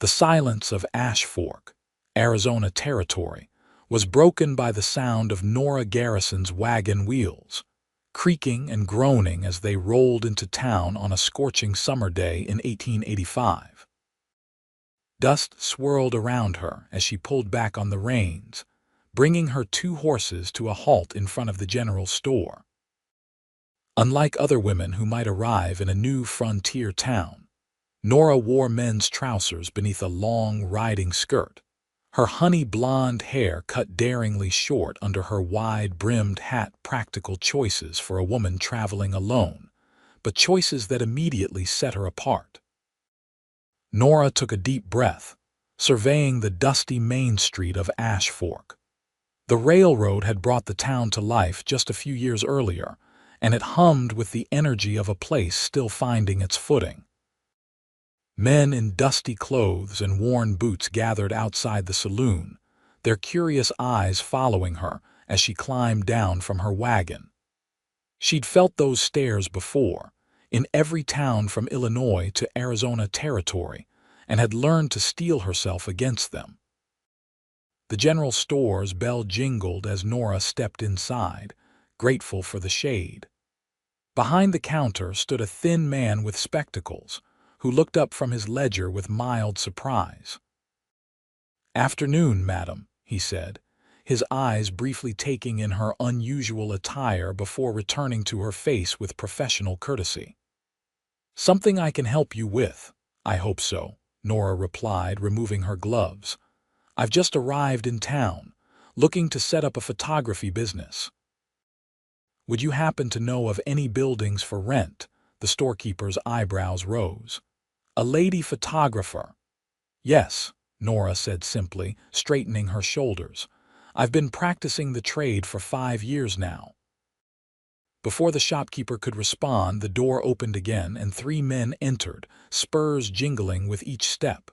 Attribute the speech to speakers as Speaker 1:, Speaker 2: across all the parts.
Speaker 1: The silence of Ash Fork, Arizona territory, was broken by the sound of Nora Garrison's wagon wheels, creaking and groaning as they rolled into town on a scorching summer day in 1885. Dust swirled around her as she pulled back on the reins, bringing her two horses to a halt in front of the general store. Unlike other women who might arrive in a new frontier town, Nora wore men's trousers beneath a long riding skirt, her honey blonde hair cut daringly short under her wide-brimmed hat. Practical choices for a woman traveling alone, but choices that immediately set her apart. Nora took a deep breath, surveying the dusty main street of Ash Fork. The railroad had brought the town to life just a few years earlier, and it hummed with the energy of a place still finding its footing. Men in dusty clothes and worn boots gathered outside the saloon, their curious eyes following her as she climbed down from her wagon. She'd felt those stares before, in every town from Illinois to Arizona territory, and had learned to steel herself against them. The general store's bell jingled as Nora stepped inside, grateful for the shade. Behind the counter stood a thin man with spectacles, who looked up from his ledger with mild surprise. "Afternoon, madam," he said, his eyes briefly taking in her unusual attire before returning to her face with professional courtesy. "Something I can help you with?" "I hope so," Nora replied, removing her gloves. "I've just arrived in town, looking to set up a photography business." "Would you happen to know of any buildings for rent?" The storekeeper's eyebrows rose. "A lady photographer?" "Yes," Nora said simply, straightening her shoulders. "I've been practicing the trade for 5 years now." Before the shopkeeper could respond, the door opened again and 3 men entered, spurs jingling with each step.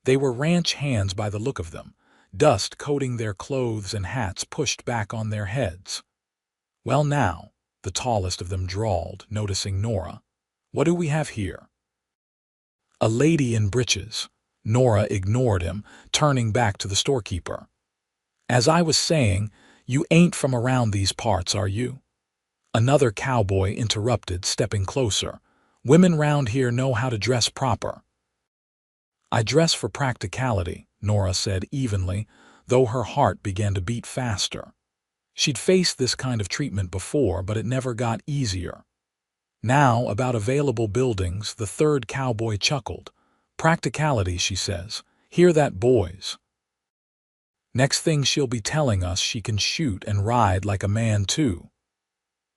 Speaker 1: They were ranch hands by the look of them, dust coating their clothes and hats pushed back on their heads. "Well now," the tallest of them drawled, noticing Nora. "What do we have here?" "A lady in breeches." Nora ignored him, turning back to the storekeeper. "As I was saying, you ain't from around these parts, are you?" Another cowboy interrupted, stepping closer. "Women round here know how to dress proper." "I dress for practicality," Nora said evenly, though her heart began to beat faster. She'd faced this kind of treatment before, but it never got easier. "Now, about available buildings," the third cowboy chuckled. "Practicality, she says. Hear that, boys? Next thing she'll be telling us she can shoot and ride like a man, too."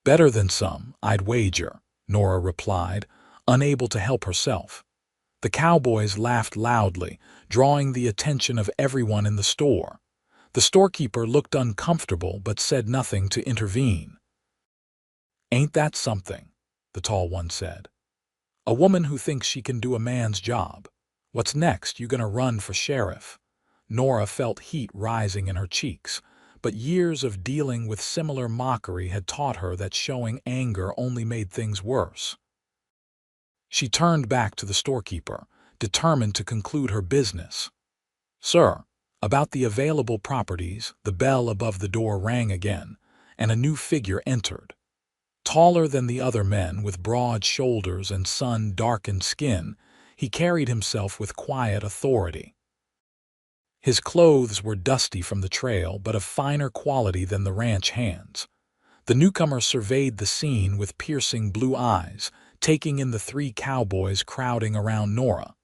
Speaker 1: "Better than some, I'd wager," Nora replied, unable to help herself. The cowboys laughed loudly, drawing the attention of everyone in the store. The storekeeper looked uncomfortable but said nothing to intervene. "Ain't that something?" the tall one said. "A woman who thinks she can do a man's job. What's next, you gonna run for sheriff?" Nora felt heat rising in her cheeks, but years of dealing with similar mockery had taught her that showing anger only made things worse. She turned back to the storekeeper, determined to conclude her business. "Sir, about the available properties." The bell above the door rang again, and a new figure entered. Taller than the other men, with broad shoulders and sun-darkened skin, he carried himself with quiet authority. His clothes were dusty from the trail, but of finer quality than the ranch hands. The newcomer surveyed the scene with piercing blue eyes, taking in the 3 cowboys crowding around Nora.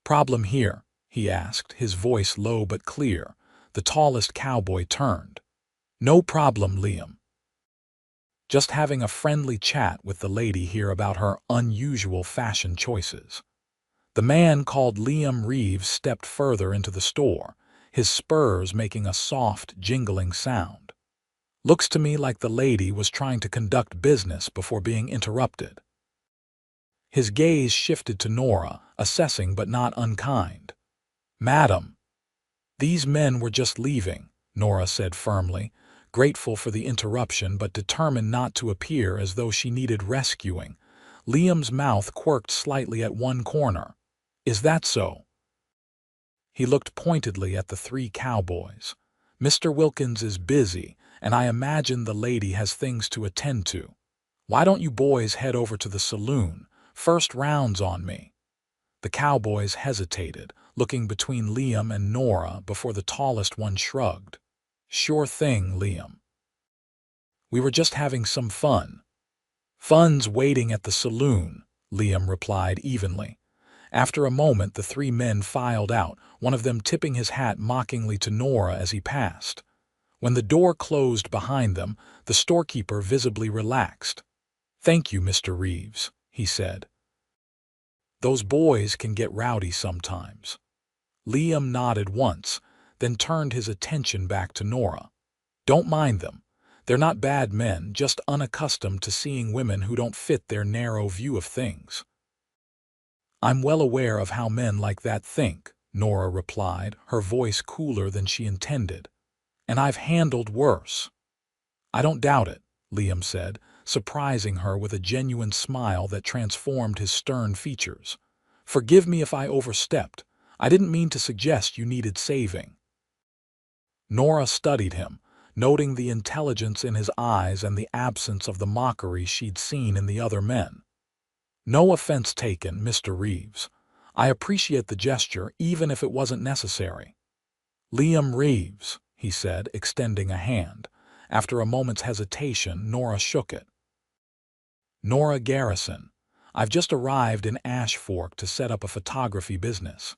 Speaker 1: "Problem here?" he asked, his voice low but clear. The tallest cowboy turned. "No problem, Liam. Just having a friendly chat with the lady here about her unusual fashion choices." The man called Liam Reeves stepped further into the store, his spurs making a soft, jingling sound. "Looks to me like the lady was trying to conduct business before being interrupted." His gaze shifted to Nora, assessing but not unkind. "Madam." "These men were just leaving," Nora said firmly, grateful for the interruption but determined not to appear as though she needed rescuing. Liam's mouth quirked slightly at one corner. "Is that so?" He looked pointedly at the three cowboys. "Mr. Wilkins is busy, and I imagine the lady has things to attend to. Why don't you boys head over to the saloon? First round's on me." The cowboys hesitated, looking between Liam and Nora before the tallest one shrugged. "Sure thing, Liam. We were just having some fun." "Fun's waiting at the saloon," Liam replied evenly. After a moment, the three men filed out, one of them tipping his hat mockingly to Nora as he passed. When the door closed behind them, the storekeeper visibly relaxed. "Thank you, Mr. Reeves," he said. "Those boys can get rowdy sometimes." Liam nodded once, then turned his attention back to Nora. "Don't mind them. They're not bad men, just unaccustomed to seeing women who don't fit their narrow view of things." "I'm well aware of how men like that think," Nora replied, her voice cooler than she intended. "And I've handled worse." "I don't doubt it," Liam said, surprising her with a genuine smile that transformed his stern features. "Forgive me if I overstepped. I didn't mean to suggest you needed saving." Nora studied him, noting the intelligence in his eyes and the absence of the mockery she'd seen in the other men. "No offense taken, Mr. Reeves. I appreciate the gesture, even if it wasn't necessary." "Liam Reeves," he said, extending a hand. After a moment's hesitation, Nora shook it. "Nora Garrison. I've just arrived in Ash Fork to set up a photography business."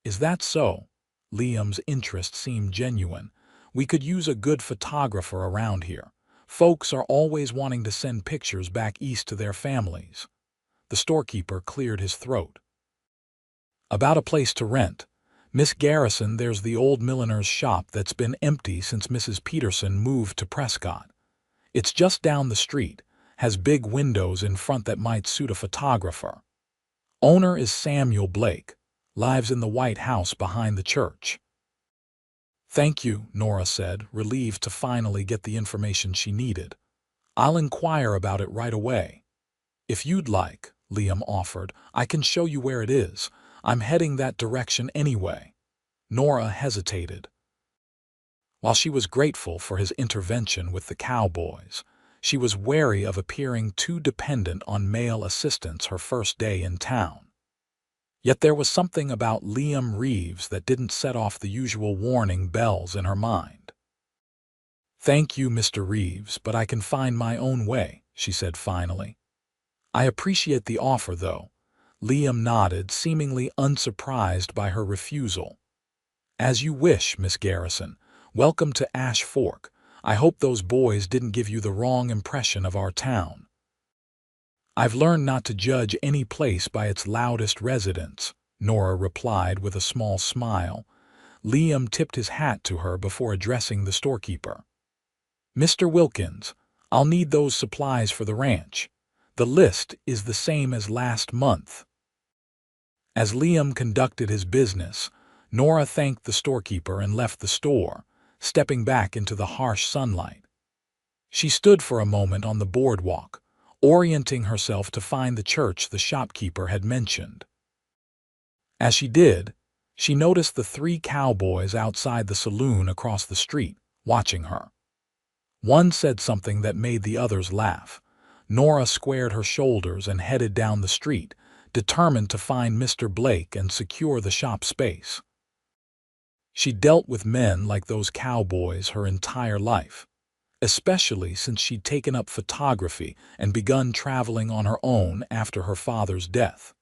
Speaker 1: "Is that so?" Liam's interest seemed genuine. "We could use a good photographer around here. Folks are always wanting to send pictures back east to their families." The storekeeper cleared his throat. "About a place to rent. Miss Garrison, there's the old milliner's shop that's been empty since Mrs. Peterson moved to Prescott. It's just down the street, has big windows in front that might suit a photographer. Owner is Samuel Blake, lives in the White House behind the church." "Thank you," Nora said, relieved to finally get the information she needed. "I'll inquire about it right away." "If you'd like," Liam offered, "I can show you where it is. I'm heading that direction anyway." Nora hesitated. While she was grateful for his intervention with the cowboys, she was wary of appearing too dependent on male assistance her first day in town. Yet there was something about Liam Reeves that didn't set off the usual warning bells in her mind. "Thank you, Mr. Reeves, but I can find my own way," she said finally. "I appreciate the offer, though." Liam nodded, seemingly unsurprised by her refusal. "As you wish, Miss Garrison. Welcome to Ash Fork. I hope those boys didn't give you the wrong impression of our town." "I've learned not to judge any place by its loudest residents," Nora replied with a small smile. Liam tipped his hat to her before addressing the storekeeper. "Mr. Wilkins, I'll need those supplies for the ranch. The list is the same as last month." As Liam conducted his business, Nora thanked the storekeeper and left the store, stepping back into the harsh sunlight. She stood for a moment on the boardwalk, orienting herself to find the church the shopkeeper had mentioned. As she did, she noticed the three cowboys outside the saloon across the street, watching her. One said something that made the others laugh. Nora squared her shoulders and headed down the street, determined to find Mr. Blake and secure the shop space. She dealt with men like those cowboys her entire life, especially since she'd taken up photography and begun traveling on her own after her father's death.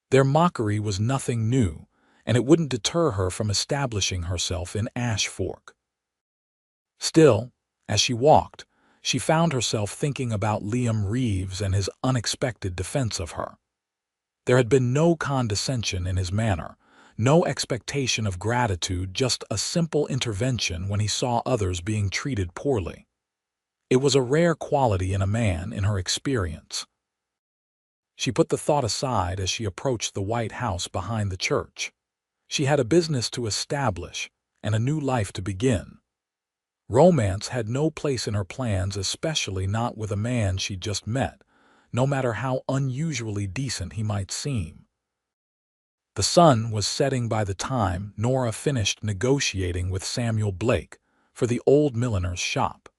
Speaker 1: Their mockery was nothing new, and it wouldn't deter her from establishing herself in Ash Fork. Still, as she walked, she found herself thinking about Liam Reeves and his unexpected defense of her. There had been no condescension in his manner, no expectation of gratitude, just a simple intervention when he saw others being treated poorly. It was a rare quality in a man, in her experience. She put the thought aside as she approached the White House behind the church. She had a business to establish and a new life to begin. Romance had no place in her plans, especially not with a man she'd just met, no matter how unusually decent he might seem. The sun was setting by the time Nora finished negotiating with Samuel Blake for the old milliner's shop.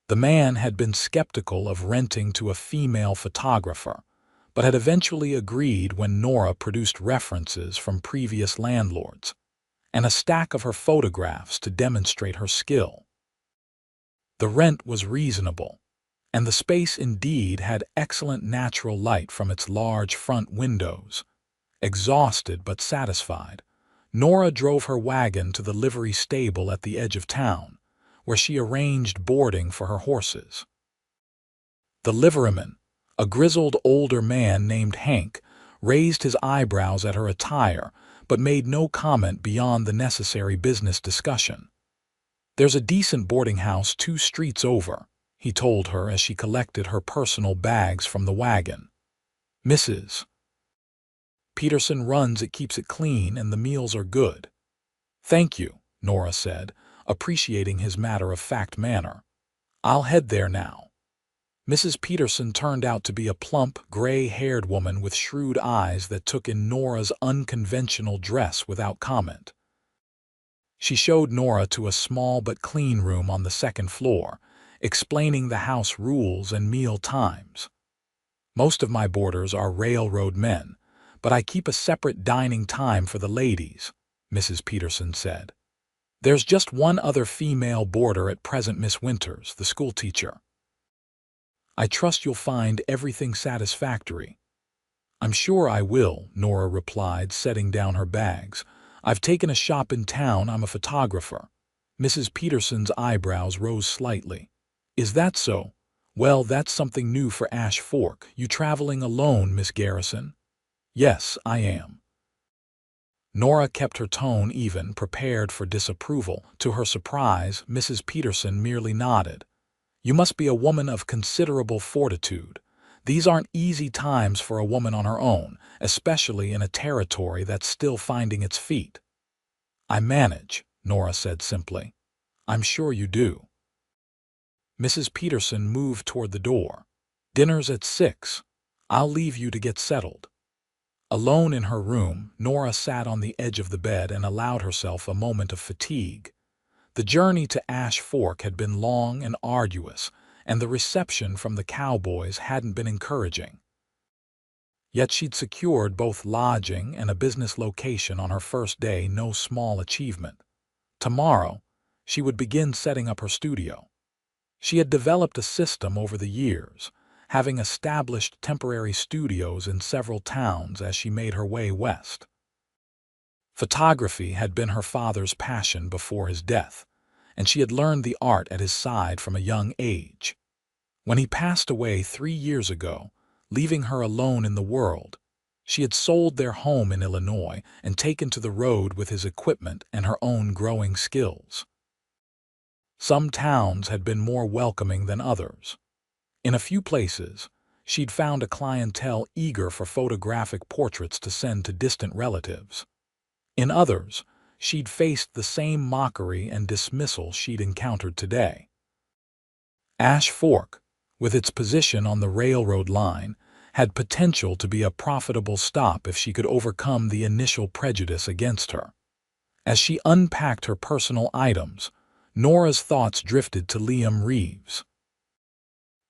Speaker 1: The man had been skeptical of renting to a female photographer, but had eventually agreed when Nora produced references from previous landlords and a stack of her photographs to demonstrate her skill. The rent was reasonable, and the space indeed had excellent natural light from its large front windows. Exhausted but satisfied, Nora drove her wagon to the livery stable at the edge of town, where she arranged boarding for her horses. The liveryman, a grizzled older man named Hank, raised his eyebrows at her attire but made no comment beyond the necessary business discussion. "There's a decent boarding house 2 streets over," he told her as she collected her personal bags from the wagon. "Mrs. Peterson runs it, keeps it clean, and the meals are good." "Thank you," Nora said, appreciating his matter-of-fact manner. "I'll head there now." Mrs. Peterson turned out to be a plump, gray-haired woman with shrewd eyes that took in Nora's unconventional dress without comment. She showed Nora to a small but clean room on the second floor, explaining the house rules and meal times. "Most of my boarders are railroad men, but I keep a separate dining time for the ladies," Mrs. Peterson said. "There's just one other female boarder at present, Miss Winters, the schoolteacher. I trust you'll find everything satisfactory." "I'm sure I will," Nora replied, setting down her bags. "I've taken a shop in town. I'm a photographer." Mrs. Peterson's eyebrows rose slightly. "Is that so? Well, that's something new for Ash Fork. You traveling alone, Miss Garrison?" "Yes, I am." Nora kept her tone even, prepared for disapproval. To her surprise, Mrs. Peterson merely nodded. "You must be a woman of considerable fortitude. These aren't easy times for a woman on her own, especially in a territory that's still finding its feet." "I manage," Nora said simply. "I'm sure you do." Mrs. Peterson moved toward the door. "Dinner's at 6. I'll leave you to get settled." Alone in her room, Nora sat on the edge of the bed and allowed herself a moment of fatigue. The journey to Ash Fork had been long and arduous, and the reception from the Cowboys hadn't been encouraging. Yet she'd secured both lodging and a business location on her first day, no small achievement. Tomorrow, she would begin setting up her studio. She had developed a system over the years, having established temporary studios in several towns as she made her way west. Photography had been her father's passion before his death, and she had learned the art at his side from a young age. When he passed away 3 years ago, leaving her alone in the world, she had sold their home in Illinois and taken to the road with his equipment and her own growing skills. Some towns had been more welcoming than others. In a few places, she'd found a clientele eager for photographic portraits to send to distant relatives. In others, she'd faced the same mockery and dismissal she'd encountered today. Ash Fork, with its position on the railroad line, had potential to be a profitable stop if she could overcome the initial prejudice against her. As she unpacked her personal items, Nora's thoughts drifted to Liam Reeves.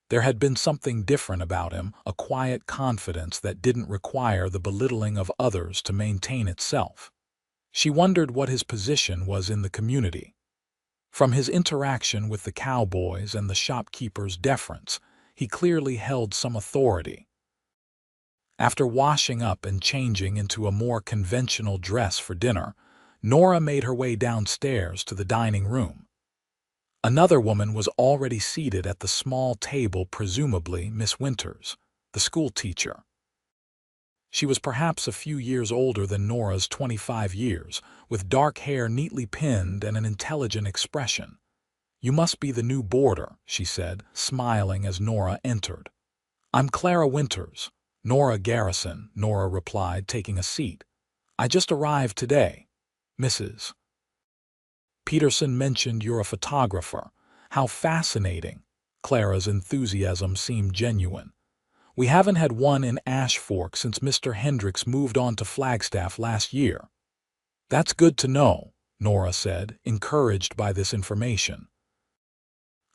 Speaker 1: There had been something different about him, a quiet confidence that didn't require the belittling of others to maintain itself. She wondered what his position was in the community. From his interaction with the Cowboys and the shopkeeper's deference, he clearly held some authority. After washing up and changing into a more conventional dress for dinner, Nora made her way downstairs to the dining room. Another woman was already seated at the small table, presumably Miss Winters, the schoolteacher. She was perhaps a few years older than Nora's 25 years, with dark hair neatly pinned and an intelligent expression. "You must be the new boarder," she said, smiling as Nora entered. "I'm Clara Winters." "Nora Garrison," Nora replied, taking a seat. "I just arrived today. Mrs. Peterson mentioned you're a photographer. How fascinating." Clara's enthusiasm seemed genuine. We haven't had one in Ash Fork since Mr. Hendricks moved on to Flagstaff last year. That's good to know, Nora said, encouraged by this information.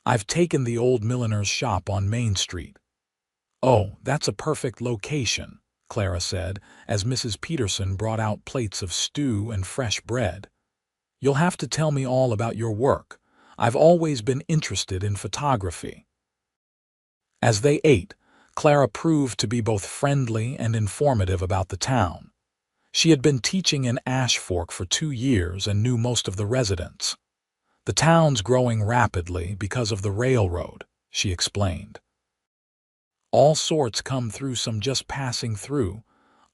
Speaker 1: I've taken the old milliner's shop on Main Street. Oh, that's a perfect location, Clara said, as Mrs. Peterson brought out plates of stew and fresh bread. You'll have to tell me all about your work. I've always been interested in photography. As they ate, Clara proved to be both friendly and informative about the town. She had been teaching in Ash Fork for 2 years and knew most of the residents. The town's growing rapidly because of the railroad, she explained. All sorts come through, some just passing through,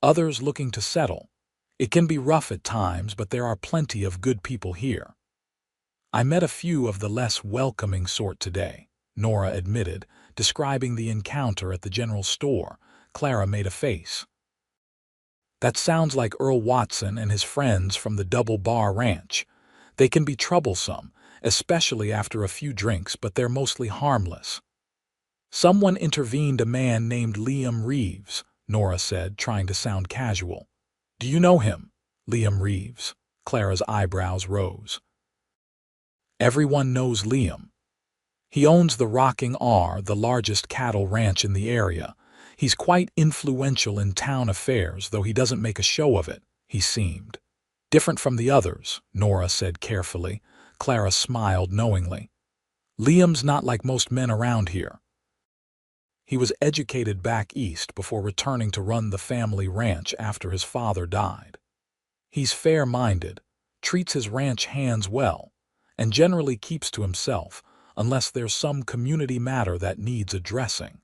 Speaker 1: others looking to settle. It can be rough at times, but there are plenty of good people here. I met a few of the less welcoming sort today, Nora admitted, describing the encounter at the general store. Clara made a face. That sounds like Earl Watson and his friends from the Double Bar Ranch. They can be troublesome, especially after a few drinks, but they're mostly harmless. Someone intervened, a man named Liam Reeves, Nora said, trying to sound casual. Do you know him? Liam Reeves. Clara's eyebrows rose. Everyone knows Liam. He owns the Rocking R, the largest cattle ranch in the area. He's quite influential in town affairs, though he doesn't make a show of it, he seemed. Different from the others, Nora said carefully. Clara smiled knowingly. Liam's not like most men around here. He was educated back east before returning to run the family ranch after his father died. He's fair-minded, treats his ranch hands well, and generally keeps to himself unless there's some community matter that needs addressing.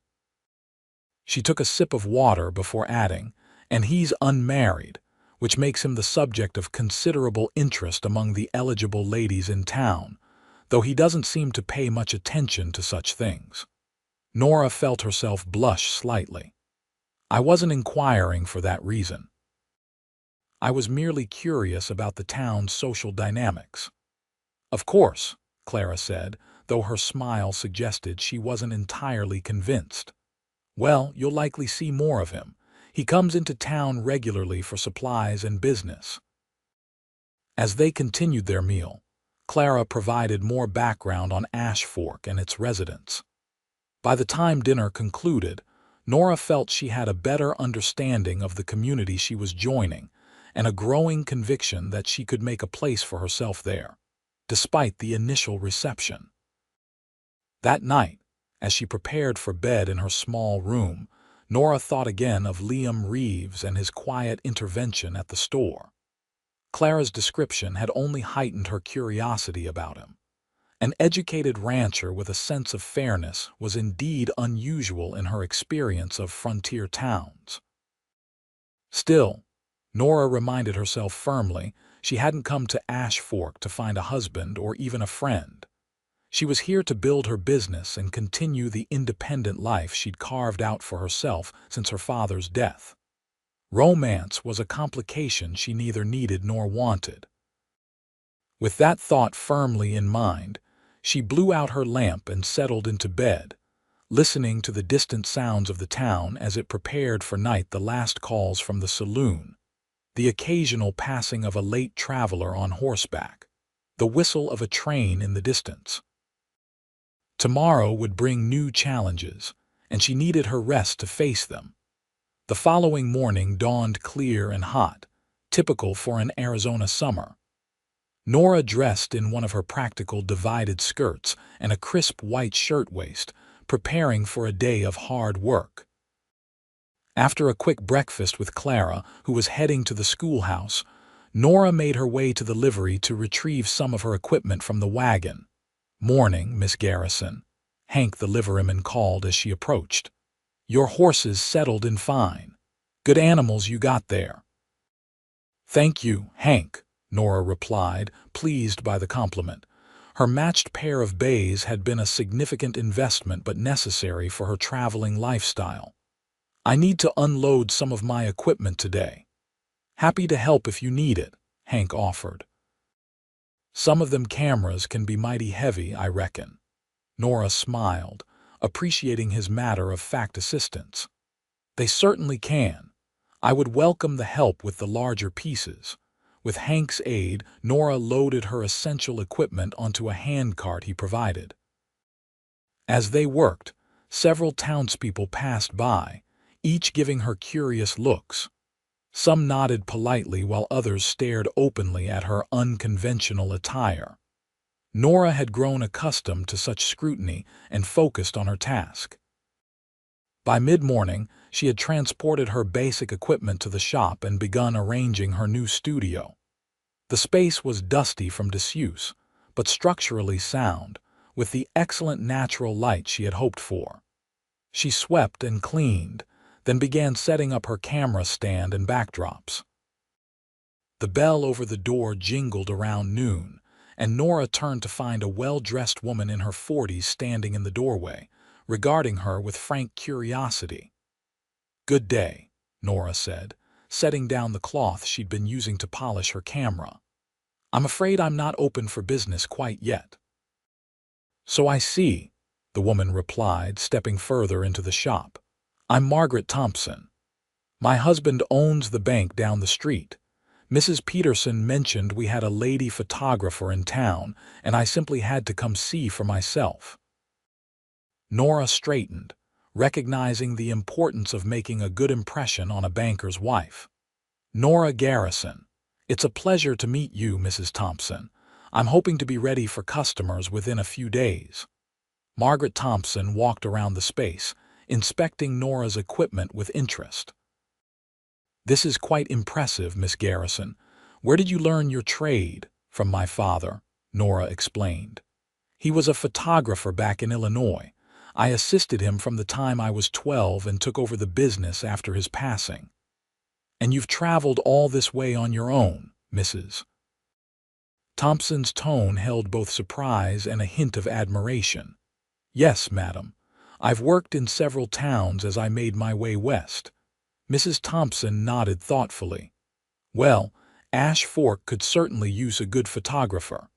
Speaker 1: She took a sip of water before adding, and he's unmarried, which makes him the subject of considerable interest among the eligible ladies in town, though he doesn't seem to pay much attention to such things. Nora felt herself blush slightly. I wasn't inquiring for that reason. I was merely curious about the town's social dynamics. Of course, Clara said, though her smile suggested she wasn't entirely convinced. Well, you'll likely see more of him. He comes into town regularly for supplies and business. As they continued their meal, Clara provided more background on Ash Fork and its residents. By the time dinner concluded, Nora felt she had a better understanding of the community she was joining and a growing conviction that she could make a place for herself there, despite the initial reception. That night, as she prepared for bed in her small room, Nora thought again of Liam Reeves and his quiet intervention at the store. Clara's description had only heightened her curiosity about him. An educated rancher with a sense of fairness was indeed unusual in her experience of frontier towns. Still, Nora reminded herself firmly she hadn't come to Ash Fork to find a husband or even a friend. She was here to build her business and continue the independent life she'd carved out for herself since her father's death. Romance was a complication she neither needed nor wanted. With that thought firmly in mind, she blew out her lamp and settled into bed, listening to the distant sounds of the town as it prepared for night, the last calls from the saloon, the occasional passing of a late traveler on horseback, the whistle of a train in the distance. Tomorrow would bring new challenges, and she needed her rest to face them. The following morning dawned clear and hot, typical for an Arizona summer. Nora dressed in one of her practical divided skirts and a crisp white shirtwaist, preparing for a day of hard work. After a quick breakfast with Clara, who was heading to the schoolhouse, Nora made her way to the livery to retrieve some of her equipment from the wagon. "Morning, Miss Garrison," Hank the liveryman called as she approached. "Your horses settled in fine. Good animals you got there." "Thank you, Hank," Nora replied, pleased by the compliment. Her matched pair of bays had been a significant investment but necessary for her traveling lifestyle. "I need to unload some of my equipment today." "Happy to help if you need it," Hank offered. "Some of them cameras can be mighty heavy, I reckon." Nora smiled, appreciating his matter-of-fact assistance. They certainly can. I would welcome the help with the larger pieces. With Hank's aid, Nora loaded her essential equipment onto a handcart he provided. As they worked, several townspeople passed by, each giving her curious looks. Some nodded politely while others stared openly at her unconventional attire. Nora had grown accustomed to such scrutiny and focused on her task. By mid-morning, she had transported her basic equipment to the shop and begun arranging her new studio. The space was dusty from disuse, but structurally sound, with the excellent natural light she had hoped for. She swept and cleaned, then began setting up her camera stand and backdrops. The bell over the door jingled around noon, and Nora turned to find a well-dressed woman in her 40s standing in the doorway, regarding her with frank curiosity. "Good day," Nora said, setting down the cloth she'd been using to polish her camera. "I'm afraid I'm not open for business quite yet." "So I see," the woman replied, stepping further into the shop. "I'm Margaret Thompson. My husband owns the bank down the street. Mrs. Peterson mentioned we had a lady photographer in town, and I simply had to come see for myself." Nora straightened, recognizing the importance of making a good impression on a banker's wife. "Nora Garrison. It's a pleasure to meet you, Mrs. Thompson. I'm hoping to be ready for customers within a few days." Margaret Thompson walked around the space, inspecting Nora's equipment with interest. "This is quite impressive, Miss Garrison. Where did you learn your trade?" "From my father," Nora explained. "He was a photographer back in Illinois. I assisted him from the time I was 12 and took over the business after his passing." "And you've traveled all this way on your own, Mrs. Thompson's tone held both surprise and a hint of admiration. "Yes, madam. I've worked in several towns as I made my way west." Mrs. Thompson nodded thoughtfully. "Well, Ash Fork could certainly use a good photographer.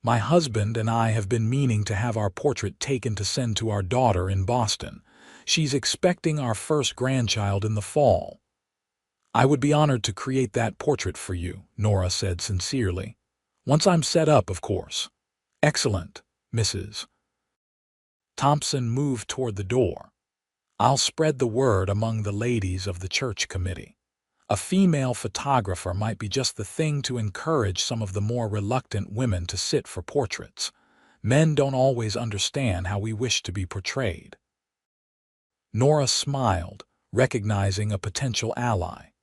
Speaker 1: My husband and I have been meaning to have our portrait taken to send to our daughter in Boston. She's expecting our first grandchild in the fall." "I would be honored to create that portrait for you," Nora said sincerely. "Once I'm set up, of course." "Excellent, Mrs. Thompson moved toward the door. "I'll spread the word among the ladies of the church committee. A female photographer might be just the thing to encourage some of the more reluctant women to sit for portraits. Men don't always understand how we wish to be portrayed." Nora smiled, recognizing a potential ally.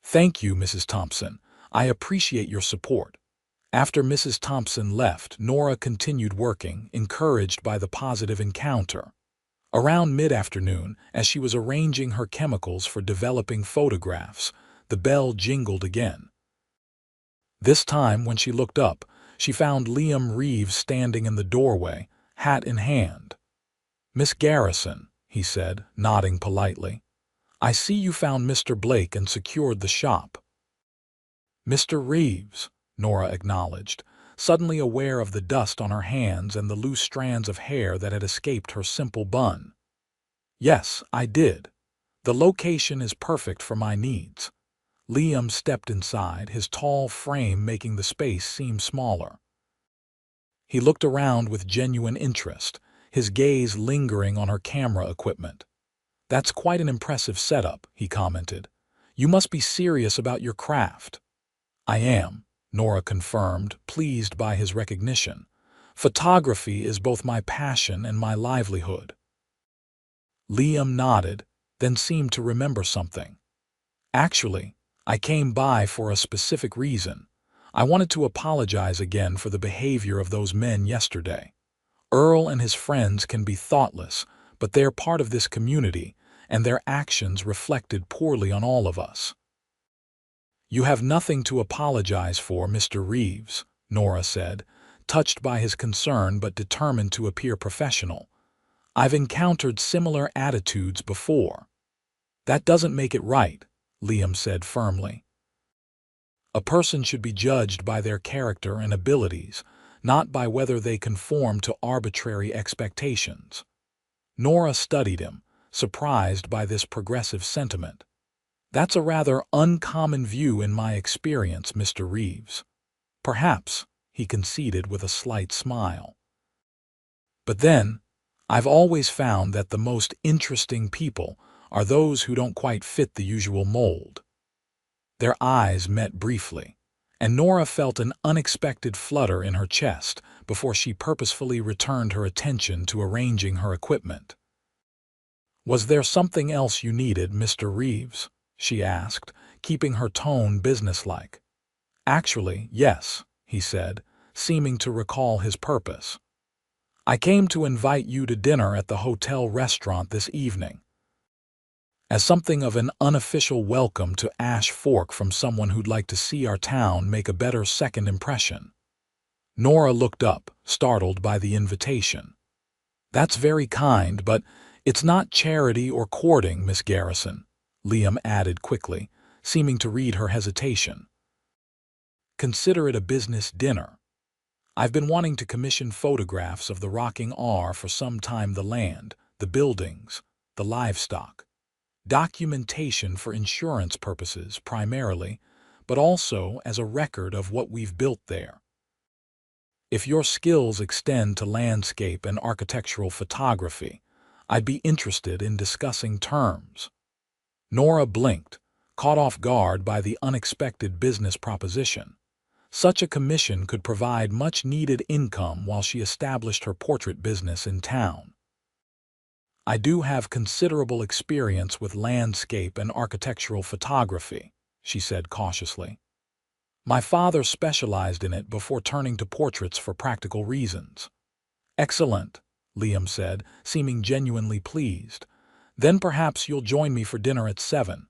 Speaker 1: "Thank you, Mrs. Thompson. I appreciate your support." After Mrs. Thompson left, Nora continued working, encouraged by the positive encounter. Around mid-afternoon, as she was arranging her chemicals for developing photographs, the bell jingled again. This time, when she looked up, she found Liam Reeves standing in the doorway, hat in hand. "Miss Garrison," he said, nodding politely. "I see you found Mr. Blake and secured the shop." "Mr. Reeves," Nora acknowledged, suddenly aware of the dust on her hands and the loose strands of hair that had escaped her simple bun. "Yes, I did. The location is perfect for my needs." Liam stepped inside, his tall frame making the space seem smaller. He looked around with genuine interest, his gaze lingering on her camera equipment. "That's quite an impressive setup," he commented. "You must be serious about your craft." "I am," Nora confirmed, pleased by his recognition. "Photography is both my passion and my livelihood." Liam nodded, then seemed to remember something. "Actually, I came by for a specific reason. I wanted to apologize again for the behavior of those men yesterday. Earl and his friends can be thoughtless, but they're part of this community, and their actions reflected poorly on all of us." "You have nothing to apologize for, Mr. Reeves," Nora said, touched by his concern but determined to appear professional. "I've encountered similar attitudes before." "That doesn't make it right," Liam said firmly. "A person should be judged by their character and abilities, not by whether they conform to arbitrary expectations." Nora studied him, surprised by this progressive sentiment. "That's a rather uncommon view in my experience, Mr. Reeves." "Perhaps," he conceded with a slight smile. "But then, I've always found that the most interesting people are those who don't quite fit the usual mold." Their eyes met briefly, and Nora felt an unexpected flutter in her chest before she purposefully returned her attention to arranging her equipment. "Was there something else you needed, Mr. Reeves?" she asked, keeping her tone businesslike. "Actually, yes," he said, seeming to recall his purpose. "I came to invite you to dinner at the hotel restaurant this evening, as something of an unofficial welcome to Ash Fork from someone who'd like to see our town make a better second impression." Nora looked up, startled by the invitation. "That's very kind, but it's not charity or courting, Miss Garrison," Liam added quickly, seeming to read her hesitation. "Consider it a business dinner. I've been wanting to commission photographs of the rocking R for some time, the land, the buildings, the livestock. Documentation for insurance purposes primarily, but also as a record of what we've built there. If your skills extend to landscape and architectural photography, I'd be interested in discussing terms." Nora blinked, caught off guard by the unexpected business proposition. Such a commission could provide much-needed income while she established her portrait business in town. "I do have considerable experience with landscape and architectural photography," she said cautiously. "My father specialized in it before turning to portraits for practical reasons." "Excellent," Liam said, seeming genuinely pleased. "Then perhaps you'll join me for dinner at 7.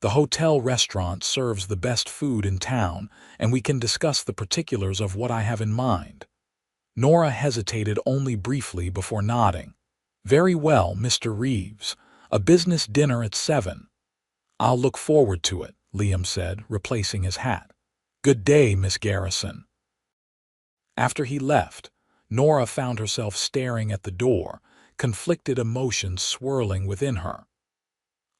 Speaker 1: The hotel restaurant serves the best food in town, and we can discuss the particulars of what I have in mind." Nora hesitated only briefly before nodding. "Very well, Mr. Reeves. A business dinner at 7. I'll look forward to it," Liam said, replacing his hat. "Good day, Miss Garrison." After he left, Nora found herself staring at the door, conflicted emotions swirling within her.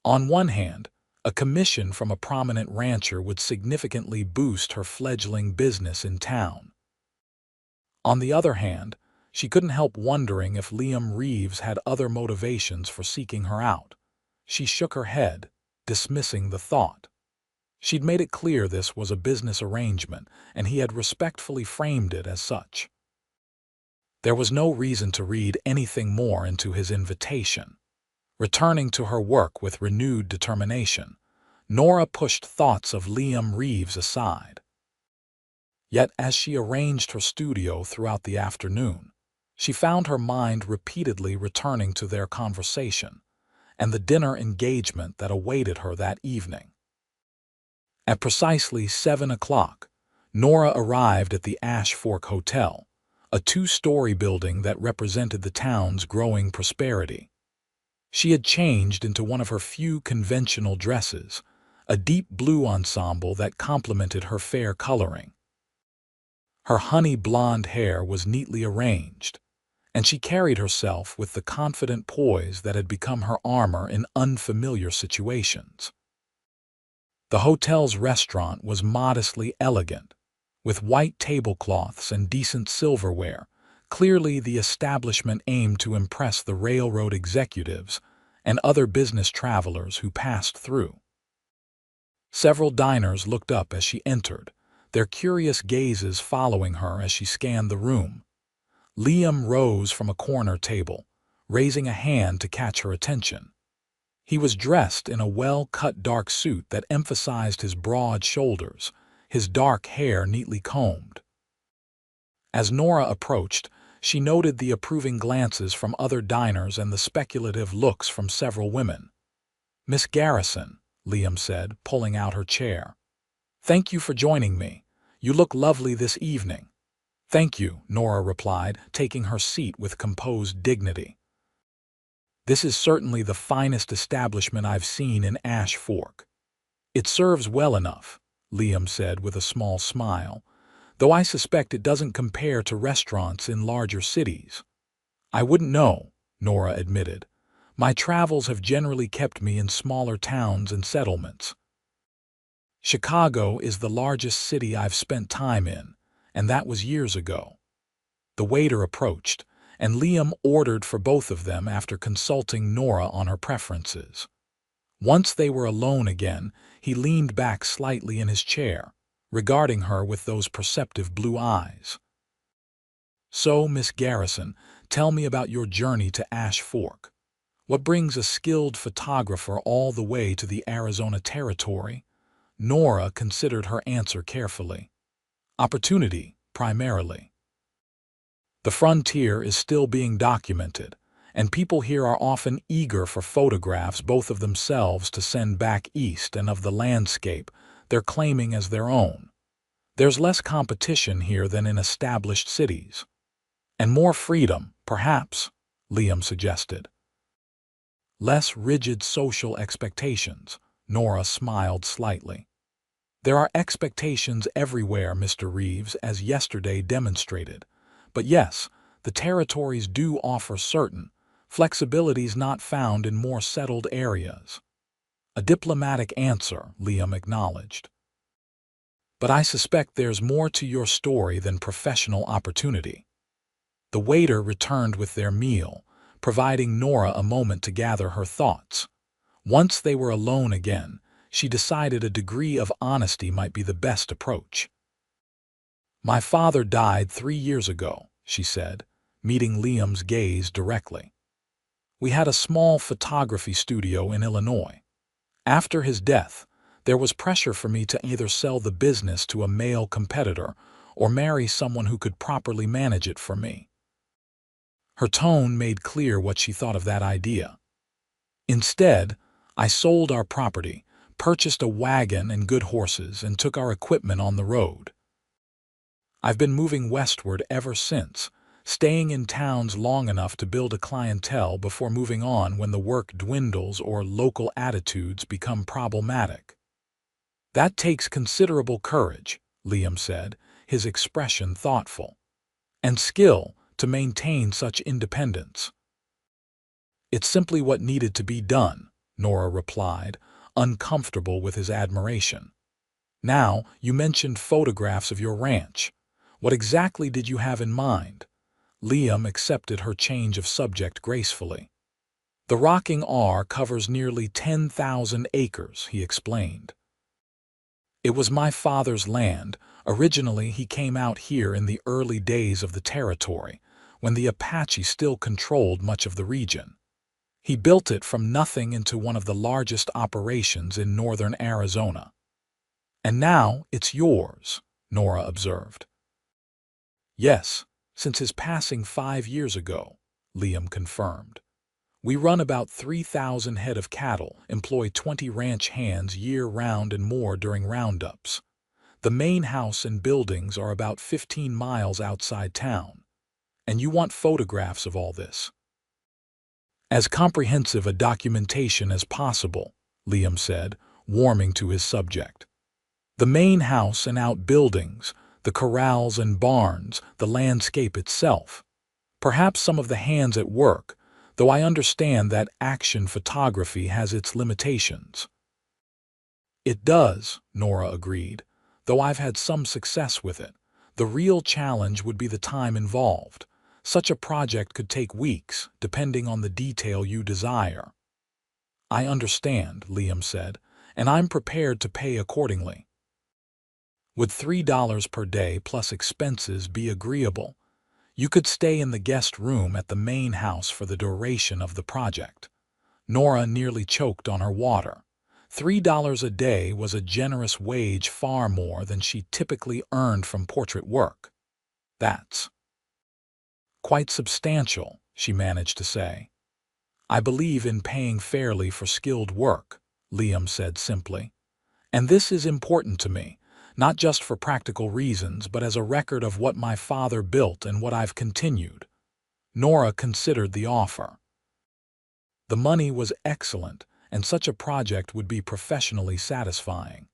Speaker 1: On one hand, a commission from a prominent rancher would significantly boost her fledgling business in town. On the other hand, she couldn't help wondering if Liam Reeves had other motivations for seeking her out. She shook her head, dismissing the thought. She'd made it clear this was a business arrangement, and he had respectfully framed it as such. There was no reason to read anything more into his invitation. Returning to her work with renewed determination, Nora pushed thoughts of Liam Reeves aside. Yet as she arranged her studio throughout the afternoon, she found her mind repeatedly returning to their conversation and the dinner engagement that awaited her that evening. At precisely 7 o'clock, Nora arrived at the Ash Fork Hotel, a 2-story building that represented the town's growing prosperity. She had changed into one of her few conventional dresses, a deep blue ensemble that complemented her fair coloring. Her honey blonde hair was neatly arranged, and she carried herself with the confident poise that had become her armor in unfamiliar situations. The hotel's restaurant was modestly elegant, with white tablecloths and decent silverware. Clearly, the establishment aimed to impress the railroad executives and other business travelers who passed through. Several diners looked up as she entered, their curious gazes following her as she scanned the room. Liam rose from a corner table, raising a hand to catch her attention. He was dressed in a well-cut dark suit that emphasized his broad shoulders, his dark hair neatly combed. As Nora approached, she noted the approving glances from other diners and the speculative looks from several women. "Miss Garrison," Liam said, pulling out her chair. "Thank you for joining me. You look lovely this evening." "Thank you," Nora replied, taking her seat with composed dignity. "This is certainly the finest establishment I've seen in Ash Fork." "It serves well enough," Liam said with a small smile, "though I suspect it doesn't compare to restaurants in larger cities." "I wouldn't know," Nora admitted, My travels have generally kept me in smaller towns and settlements. Chicago is the largest city I've spent time in, and that was years ago. The waiter approached, and Liam ordered for both of them after consulting Nora on her preferences. Once they were alone again, he leaned back slightly in his chair, regarding her with those perceptive blue eyes. "So, Miss Garrison, tell me about your journey to Ash Fork. What brings a skilled photographer all the way to the Arizona territory?" Nora considered her answer carefully. "Opportunity, primarily. The frontier is still being documented, and people here are often eager for photographs both of themselves to send back east and of the landscape they're claiming as their own. There's less competition here than in established cities. And more freedom, perhaps," Liam suggested. "Less rigid social expectations," Nora smiled slightly. "There are expectations everywhere, Mr. Reeves, as yesterday demonstrated. But yes, the territories do offer certain flexibilities not found in more settled areas." "A diplomatic answer," Liam acknowledged. "But I suspect there's more to your story than professional opportunity." The waiter returned with their meal, providing Nora a moment to gather her thoughts. Once they were alone again, she decided a degree of honesty might be the best approach. "My father died 3 years ago," she said, meeting Liam's gaze directly. "We had a small photography studio in Illinois. After his death, there was pressure for me to either sell the business to a male competitor or marry someone who could properly manage it for me." Her tone made clear what she thought of that idea. "Instead, I sold our property, purchased a wagon and good horses, and took our equipment on the road. I've been moving westward ever since, staying in towns long enough to build a clientele before moving on when the work dwindles or local attitudes become problematic." "That takes considerable courage," Liam said, his expression thoughtful, "and skill to maintain such independence." "It's simply what needed to be done," Nora replied, uncomfortable with his admiration. "Now, you mentioned photographs of your ranch. What exactly did you have in mind?" Liam accepted her change of subject gracefully. "The Rocking R covers nearly 10,000 acres," he explained. "It was my father's land. Originally, he came out here in the early days of the territory, when the Apache still controlled much of the region. He built it from nothing into one of the largest operations in northern Arizona." "And now it's yours," Nora observed. "Yes, since his passing 5 years ago," Liam confirmed. "We run about 3,000 head of cattle, employ 20 ranch hands year-round and more during roundups. The main house and buildings are about 15 miles outside town. And you want photographs of all this?" "As comprehensive a documentation as possible," Liam said, warming to his subject. "The main house and outbuildings, the corrals and barns, the landscape itself. Perhaps some of the hands at work, though I understand that action photography has its limitations." "It does," Nora agreed, "though I've had some success with it. The real challenge would be the time involved. Such a project could take weeks, depending on the detail you desire." "I understand," Liam said, "and I'm prepared to pay accordingly." "Would $3 per day plus expenses be agreeable? You could stay in the guest room at the main house for the duration of the project." Nora nearly choked on her water. $3 a day was a generous wage, far more than she typically earned from portrait work. "That's quite substantial," she managed to say. "I believe in paying fairly for skilled work," Liam said simply. "And this is important to me, not just for practical reasons, but as a record of what my father built and what I've continued." Nora considered the offer. The money was excellent, and such a project would be professionally satisfying.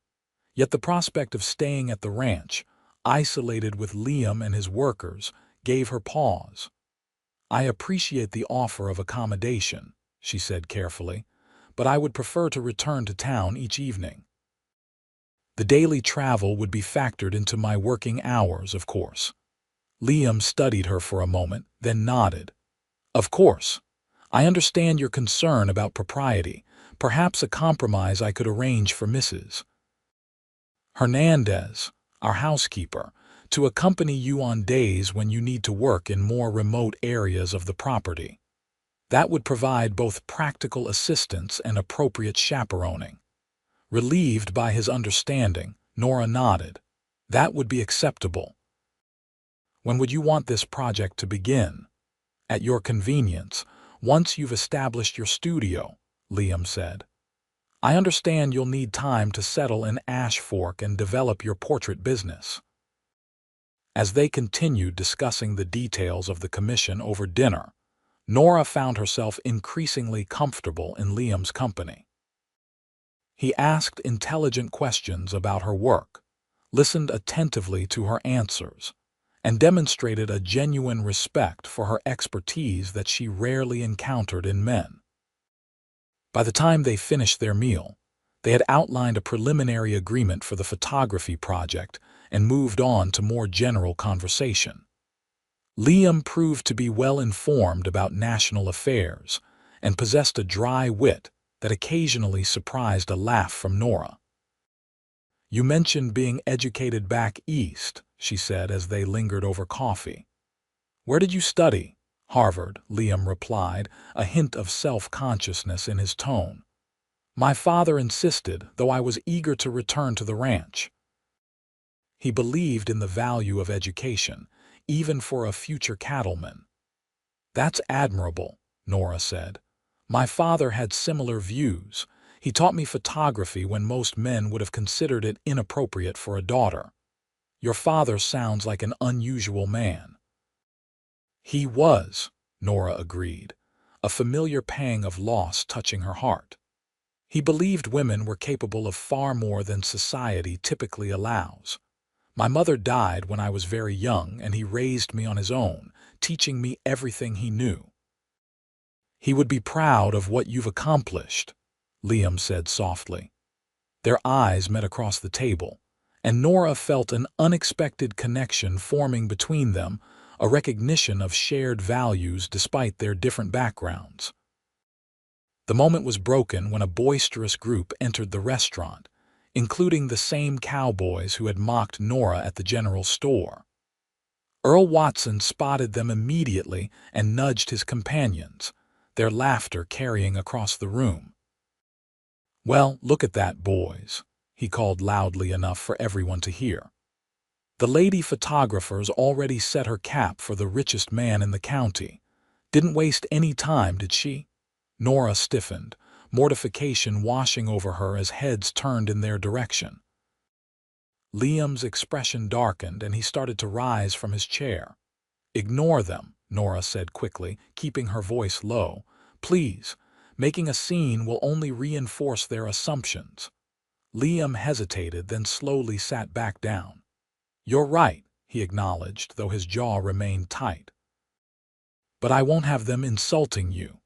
Speaker 1: Yet the prospect of staying at the ranch, isolated with Liam and his workers, gave her pause. "I appreciate the offer of accommodation," she said carefully, "but I would prefer to return to town each evening. The daily travel would be factored into my working hours, of course." Liam studied her for a moment, then nodded. "Of course. I understand your concern about propriety. Perhaps a compromise I could arrange for Mrs. Hernandez, our housekeeper, to accompany you on days when you need to work in more remote areas of the property. That would provide both practical assistance and appropriate chaperoning." Relieved by his understanding, Nora nodded. "That would be acceptable. When would you want this project to begin?" "At your convenience, once you've established your studio," Liam said. "I understand you'll need time to settle in Ash Fork and develop your portrait business." As they continued discussing the details of the commission over dinner, Nora found herself increasingly comfortable in Liam's company. He asked intelligent questions about her work, listened attentively to her answers, and demonstrated a genuine respect for her expertise that she rarely encountered in men. By the time they finished their meal, they had outlined a preliminary agreement for the photography project and moved on to more general conversation. Liam proved to be well informed about national affairs and possessed a dry wit that occasionally surprised a laugh from Nora. "You mentioned being educated back east," she said as they lingered over coffee. "Where did you study?" "Harvard," Liam replied, a hint of self-consciousness in his tone. "My father insisted, though I was eager to return to the ranch." He believed in the value of education, even for a future cattleman. "That's admirable," Nora said. "My father had similar views. He taught me photography when most men would have considered it inappropriate for a daughter." "Your father sounds like an unusual man." "He was," Nora agreed, a familiar pang of loss touching her heart. "He believed women were capable of far more than society typically allows. My mother died when I was very young, and he raised me on his own, teaching me everything he knew." "He would be proud of what you've accomplished," Liam said softly. Their eyes met across the table, and Nora felt an unexpected connection forming between them, a recognition of shared values despite their different backgrounds. The moment was broken when a boisterous group entered the restaurant, including the same cowboys who had mocked Nora at the general store. Earl Watson spotted them immediately and nudged his companions, their laughter carrying across the room. "Well, look at that, boys," he called loudly enough for everyone to hear. "The lady photographer's already set her cap for the richest man in the county. Didn't waste any time, did she?" Nora stiffened, mortification washing over her as heads turned in their direction. Liam's expression darkened and he started to rise from his chair. "Ignore them," Nora said quickly, keeping her voice low. "Please, making a scene will only reinforce their assumptions." Liam hesitated, then slowly sat back down. "You're right," he acknowledged, though his jaw remained tight. "But I won't have them insulting you."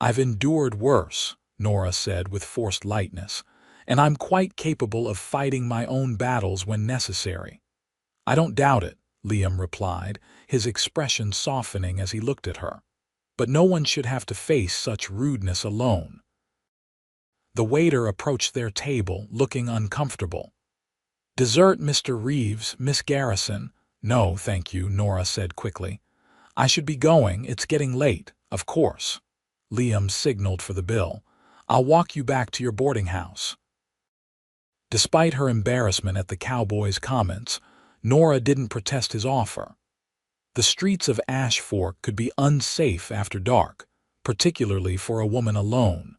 Speaker 1: "I've endured worse," Nora said with forced lightness, "and I'm quite capable of fighting my own battles when necessary." "I don't doubt it," Liam replied, his expression softening as he looked at her. "But no one should have to face such rudeness alone." The waiter approached their table, looking uncomfortable. "Dessert, Mr. Reeves, Miss Garrison?" "No, thank you," Nora said quickly. "I should be going, it's getting late, of course." Liam signaled for the bill. "I'll walk you back to your boarding house." Despite her embarrassment at the cowboy's comments, Nora didn't protest his offer. The streets of Ash Fork could be unsafe after dark, particularly for a woman alone.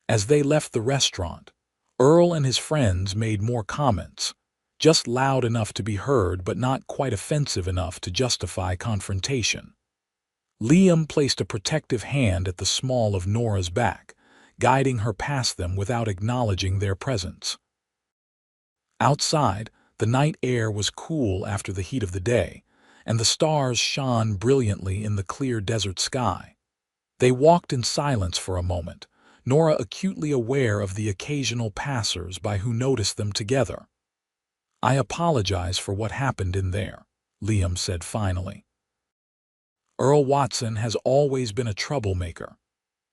Speaker 1: As they left the restaurant, Earl and his friends made more comments, just loud enough to be heard but not quite offensive enough to justify confrontation. Liam placed a protective hand at the small of Nora's back, guiding her past them without acknowledging their presence. Outside, the night air was cool after the heat of the day, and the stars shone brilliantly in the clear desert sky. They walked in silence for a moment, Nora acutely aware of the occasional passers-by who noticed them together. "I apologize for what happened in there," Liam said finally. "Earl Watson has always been a troublemaker."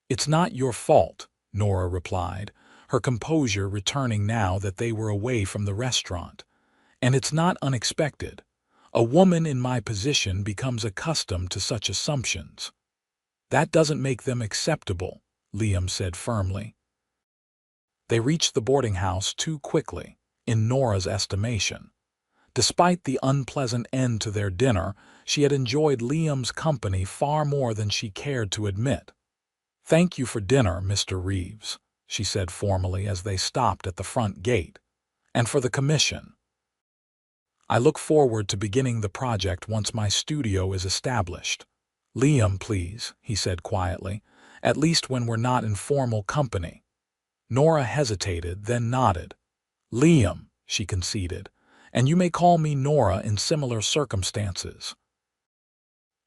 Speaker 1: "It's not your fault," Nora replied, her composure returning now that they were away from the restaurant. "And it's not unexpected. A woman in my position becomes accustomed to such assumptions." "That doesn't make them acceptable," Liam said firmly. They reached the boarding house too quickly, in Nora's estimation. Despite the unpleasant end to their dinner, she had enjoyed Liam's company far more than she cared to admit. "Thank you for dinner, Mr. Reeves," she said formally as they stopped at the front gate. "And for the commission. I look forward to beginning the project once my studio is established." "Liam, please," he said quietly, "at least when we're not in formal company." Nora hesitated, then nodded. "Liam," she conceded, "and you may call me Nora in similar circumstances."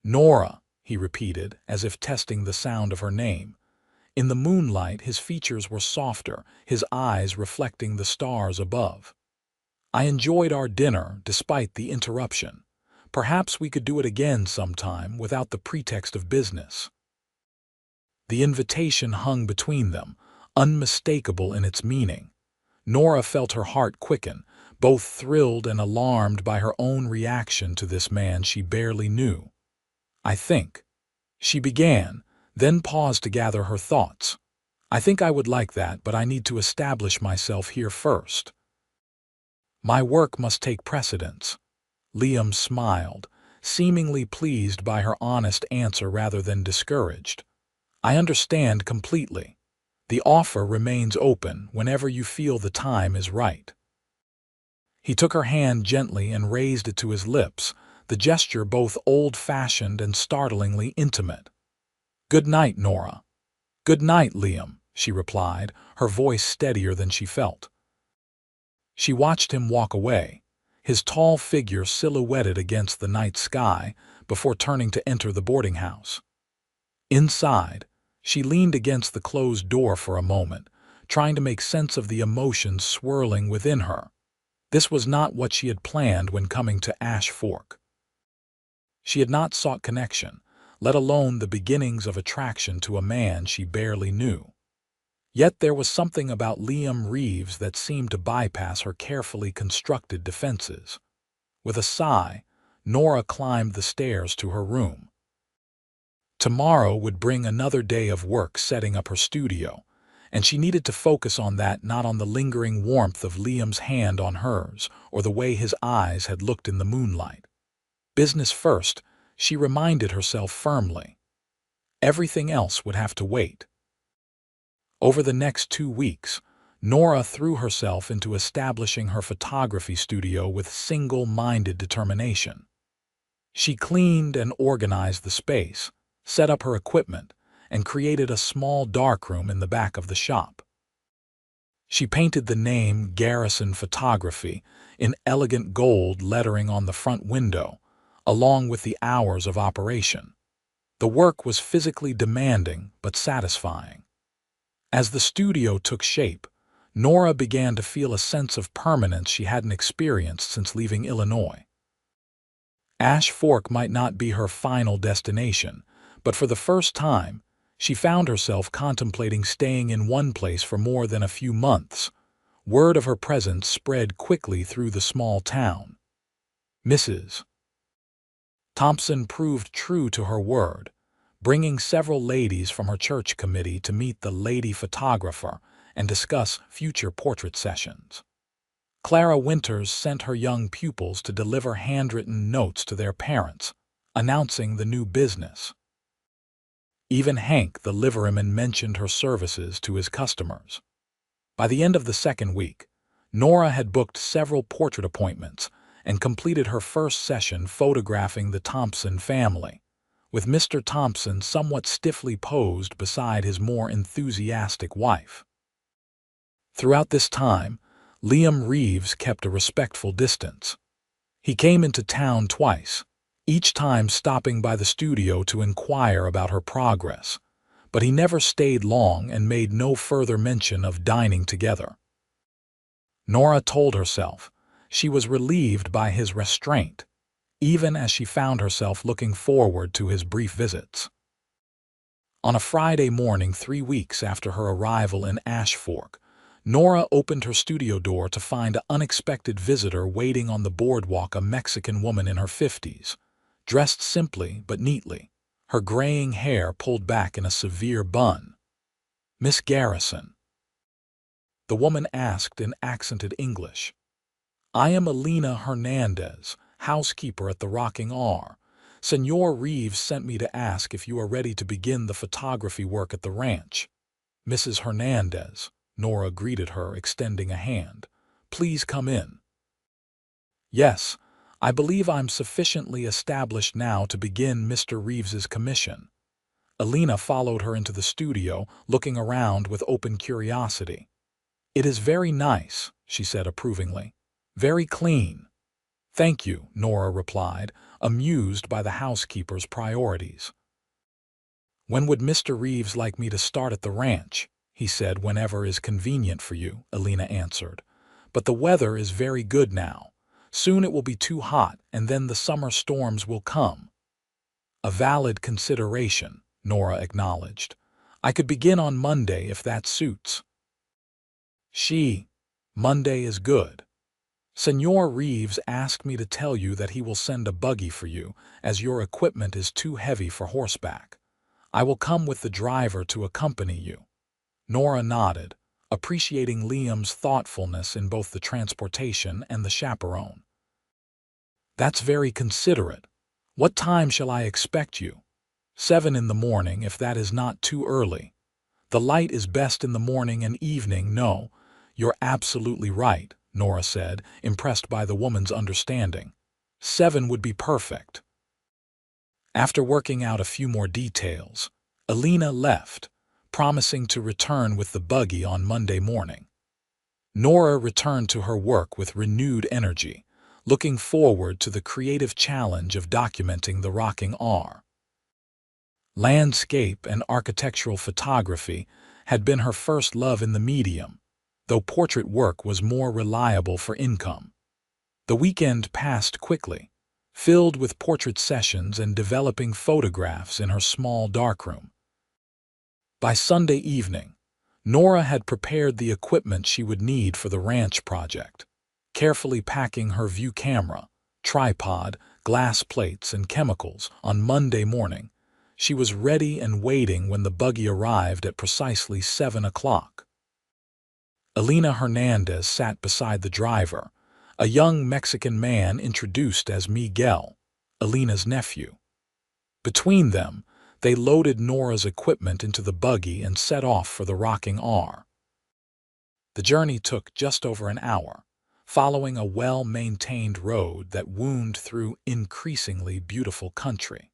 Speaker 1: "Nora," he repeated, as if testing the sound of her name. In the moonlight, his features were softer, his eyes reflecting the stars above. "I enjoyed our dinner, despite the interruption. Perhaps we could do it again sometime, without the pretext of business." The invitation hung between them, unmistakable in its meaning. Nora felt her heart quicken, both thrilled and alarmed by her own reaction to this man she barely knew. "I think," she began, then paused to gather her thoughts. "I think I would like that, but I need to establish myself here first. My work must take precedence." Liam smiled, seemingly pleased by her honest answer rather than discouraged. "I understand completely. The offer remains open whenever you feel the time is right." He took her hand gently and raised it to his lips, the gesture both old-fashioned and startlingly intimate. "Good night, Nora." "Good night, Liam," she replied, her voice steadier than she felt. She watched him walk away, his tall figure silhouetted against the night sky, before turning to enter the boarding house. Inside, she leaned against the closed door for a moment, trying to make sense of the emotions swirling within her. This was not what she had planned when coming to Ash Fork. She had not sought connection, let alone the beginnings of attraction to a man she barely knew. Yet there was something about Liam Reeves that seemed to bypass her carefully constructed defenses. With a sigh, Nora climbed the stairs to her room. Tomorrow would bring another day of work setting up her studio, and she needed to focus on that, not on the lingering warmth of Liam's hand on hers or the way his eyes had looked in the moonlight. Business first, she reminded herself firmly. Everything else would have to wait. Over the next 2 weeks, Nora threw herself into establishing her photography studio with single-minded determination. She cleaned and organized the space, set up her equipment, and created a small darkroom in the back of the shop. She painted the name Garrison Photography in elegant gold lettering on the front window, along with the hours of operation. The work was physically demanding but satisfying. As the studio took shape, Nora began to feel a sense of permanence she hadn't experienced since leaving Illinois. Ash Fork might not be her final destination, but for the first time, she found herself contemplating staying in one place for more than a few months. Word of her presence spread quickly through the small town. Mrs. Thompson proved true to her word, bringing several ladies from her church committee to meet the lady photographer and discuss future portrait sessions. Clara Winters sent her young pupils to deliver handwritten notes to their parents, announcing the new business. Even Hank the liveryman mentioned her services to his customers. By the end of the second week, Nora had booked several portrait appointments and completed her first session photographing the Thompson family, with Mr. Thompson somewhat stiffly posed beside his more enthusiastic wife. Throughout this time, Liam Reeves kept a respectful distance. He came into town twice, each time stopping by the studio to inquire about her progress, but he never stayed long and made no further mention of dining together. Nora told herself she was relieved by his restraint, even as she found herself looking forward to his brief visits. On a Friday morning 3 weeks after her arrival in Ash Fork, Nora opened her studio door to find an unexpected visitor waiting on the boardwalk, a Mexican woman in her 50s, dressed simply but neatly, her graying hair pulled back in a severe bun. "Miss Garrison?" the woman asked in accented English. "I am Elena Hernandez, housekeeper at the Rocking R. Senor Reeves sent me to ask if you are ready to begin the photography work at the ranch." "Mrs. Hernandez," Nora greeted her, extending a hand. "Please come in." "Yes, I believe I'm sufficiently established now to begin Mr. Reeves's commission." Elena followed her into the studio, looking around with open curiosity. "It is very nice," she said approvingly. "Very clean." "Thank you," Nora replied, amused by the housekeeper's priorities. "When would Mr. Reeves like me to start at the ranch?" he said. "Whenever is convenient for you," Elena answered. "But the weather is very good now. Soon it will be too hot, and then the summer storms will come." "A valid consideration," Nora acknowledged. "I could begin on Monday if that suits." Monday is good. Senor Reeves asked me to tell you that he will send a buggy for you, as your equipment is too heavy for horseback. I will come with the driver to accompany you." Nora nodded, appreciating Liam's thoughtfulness in both the transportation and the chaperone. "That's very considerate. What time shall I expect you?" 7 in the morning, if that is not too early." "The light is best in the morning and evening." "No, you're absolutely right," Nora said, impressed by the woman's understanding. 7 would be perfect." After working out a few more details, Elena left, promising to return with the buggy on Monday morning. Nora returned to her work with renewed energy, looking forward to the creative challenge of documenting the Rocking R. Landscape and architectural photography had been her first love in the medium, though portrait work was more reliable for income. The weekend passed quickly, filled with portrait sessions and developing photographs in her small darkroom. By Sunday evening, Nora had prepared the equipment she would need for the ranch project, carefully packing her view camera, tripod, glass plates, and chemicals. On Monday morning, she was ready and waiting when the buggy arrived at precisely 7 o'clock. Elena Hernandez sat beside the driver, a young Mexican man introduced as Miguel, Elena's nephew. Between them, they loaded Nora's equipment into the buggy and set off for the Rocking R. The journey took just over an hour, following a well-maintained road that wound through increasingly beautiful country.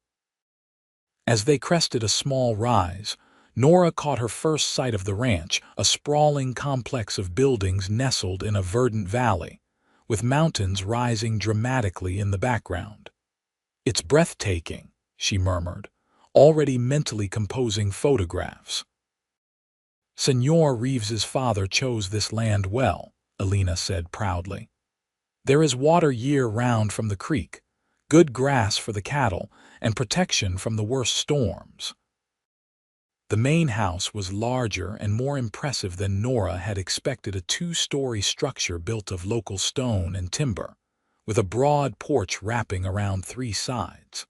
Speaker 1: As they crested a small rise, Nora caught her first sight of the ranch, a sprawling complex of buildings nestled in a verdant valley, with mountains rising dramatically in the background. "It's breathtaking," she murmured, already mentally composing photographs. "Senor Reeves's father chose this land well," Elena said proudly. "There is water year-round from the creek, good grass for the cattle, and protection from the worst storms." The main house was larger and more impressive than Nora had expected, a 2-story structure built of local stone and timber, with a broad porch wrapping around 3 sides.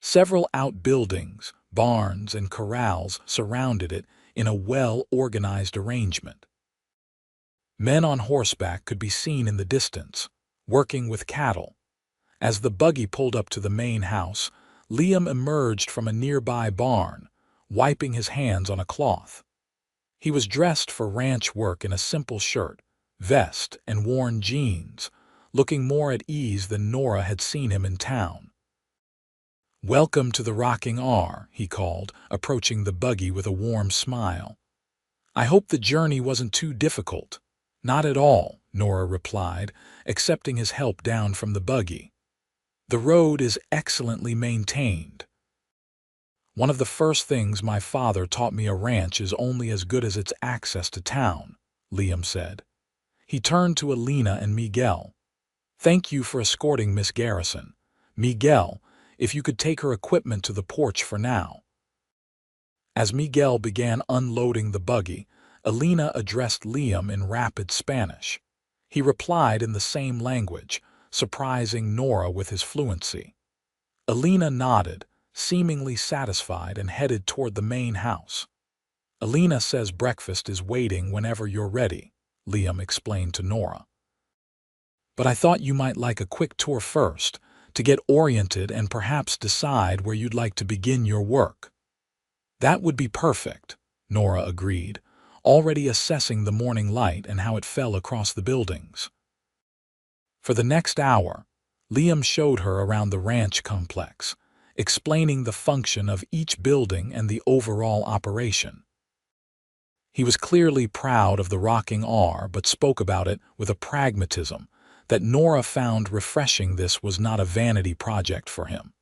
Speaker 1: Several outbuildings, barns, and corrals surrounded it in a well-organized arrangement. Men on horseback could be seen in the distance, working with cattle. As the buggy pulled up to the main house, Liam emerged from a nearby barn, wiping his hands on a cloth. He was dressed for ranch work in a simple shirt, vest, and worn jeans, looking more at ease than Nora had seen him in town. "Welcome to the Rocking R," he called, approaching the buggy with a warm smile. "I hope the journey wasn't too difficult." "Not at all," Nora replied, accepting his help down from the buggy. "The road is excellently maintained." One of the first things my father taught me: a ranch is only as good as its access to town, Liam said. He turned to Alina and Miguel. Thank you for escorting Miss Garrison. Miguel, if you could take her equipment to the porch for now. As Miguel began unloading the buggy, Alina addressed Liam in rapid Spanish. He replied in the same language, surprising Nora with his fluency. Alina nodded, seemingly satisfied, and headed toward the main house. Alina says breakfast is waiting whenever you're ready, Liam explained to Nora. But I thought you might like a quick tour first, to get oriented and perhaps decide where you'd like to begin your work. That would be perfect, Nora agreed, already assessing the morning light and how it fell across the buildings. For the next hour, Liam showed her around the ranch complex, explaining the function of each building and the overall operation. He was clearly proud of the rocking R, but spoke about it with a pragmatism that Nora found refreshing. This was not a vanity project for him,